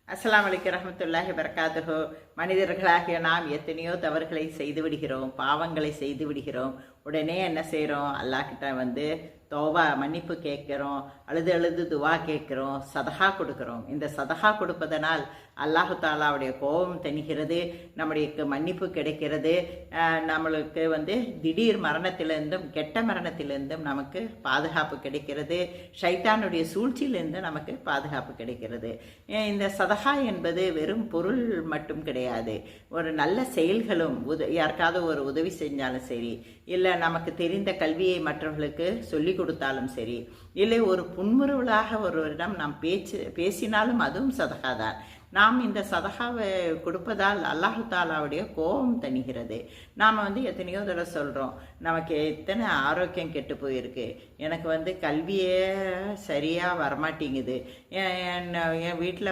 அஸ்ஸலாமு அலைக்கும் ரஹ்மத்துல்லாஹி வபரகாத்துஹு. மனிதர்களாகிய நாம் எத்தனையோ தவறுகளை செய்து விடுகிறோம், பாவங்களை செய்து விடுகிறோம். உடனே என்ன செய்கிறோம்? அல்லாஹ்கிட்ட தௌபா மன்னிப்பு கேட்குறோம், அழுது அழுது துவா கேட்குறோம், சதகா கொடுக்குறோம். இந்த சதகா கொடுப்பதனால் அல்லாஹு தாலாவுடைய கோபம் தணிகிறது, நம்முடைய மன்னிப்பு கிடைக்கிறது. நம்மளுக்கு திடீர் மரணத்திலிருந்தும் கெட்ட மரணத்திலிருந்தும் நமக்கு பாதுகாப்பு கிடைக்கிறது. ஷைத்தானுடைய சூழ்ச்சியிலிருந்து நமக்கு பாதுகாப்பு கிடைக்கிறது. இந்த சதகா என்பது வெறும் பொருள் மட்டும் கிடையாது, ஒரு நல்ல செயல்களும். யாருக்காவது ஒரு உதவி செஞ்சாலும் சரி, இல்லை நமக்கு தெரிந்த கல்வியை மற்றவர்களுக்கு சொல்லிக் கொடுத்தாலும் சரி, இல்லை ஒரு புன்முறுவலாக ஒருவரிடம் நாம் பேசினாலும் அதுவும் சதகாதான். நாம் இந்த சதகாவை கொடுப்பதால் அல்லாஹு தாலாவுடைய கோபம் தணிகிறது. நாம் எத்தனையோ தடவை சொல்கிறோம், நமக்கு எத்தனை ஆரோக்கியம் கெட்டு போயிருக்கு, எனக்கு கல்வியே சரியாக வரமாட்டேங்குது, என் வீட்டில்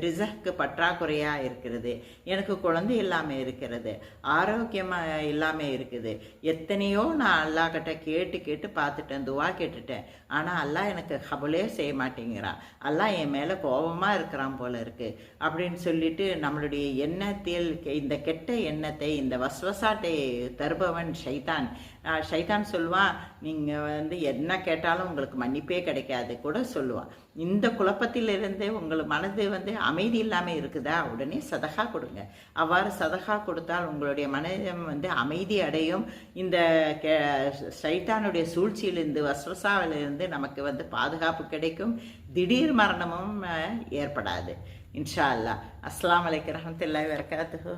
ரிசக்கு பற்றாக்குறையாக இருக்கிறது, எனக்கு குழந்தை இல்லாமல் இருக்கிறது, ஆரோக்கியமாக இல்லாமல் இருக்குது. எத்தனையோ நான் அல்லாஹ்கிட்ட கேட்டு கேட்டு பார்த்துட்டேன், துவா கேட்டுட்டேன். ஆனால் அல்லாஹ் எனக்கு கபலே செய்ய மாட்டேங்கிறான், அல்லாஹ் என் மேலே கோபமாக இருக்கிறான் போல இருக்குது அப்படின்னு சொல்லிட்டு நம்மளுடைய எண்ணத்தில் இந்த கெட்ட எண்ணத்தை, இந்த வஸ்வசாட்டை தருபவன் ஷைத்தான். ஷைத்தான் சொல்லுவான், நீங்கள் என்ன கேட்டாலும் உங்களுக்கு மன்னிப்பே கிடைக்காது கூட சொல்லுவான். இந்த குழப்பத்திலிருந்து உங்கள் மனது அமைதி இல்லாமல் இருக்குதா, உடனே சதகா கொடுங்க. அவ்வாறு சதகா கொடுத்தால் உங்களுடைய மனதம் அமைதி அடையும். இந்த ஷைத்தானுடைய சூழ்ச்சியிலிருந்து, வஸ்வசாவிலிருந்து நமக்கு பாதுகாப்பு கிடைக்கும். திடீர் மரணமும் ஏற்படாது. இன்ஷா அல்லாஹ். அஸ்ஸலாமு அலைக்கும் ரஹ்மத்துல்லாஹி வபரகாத்துஹு.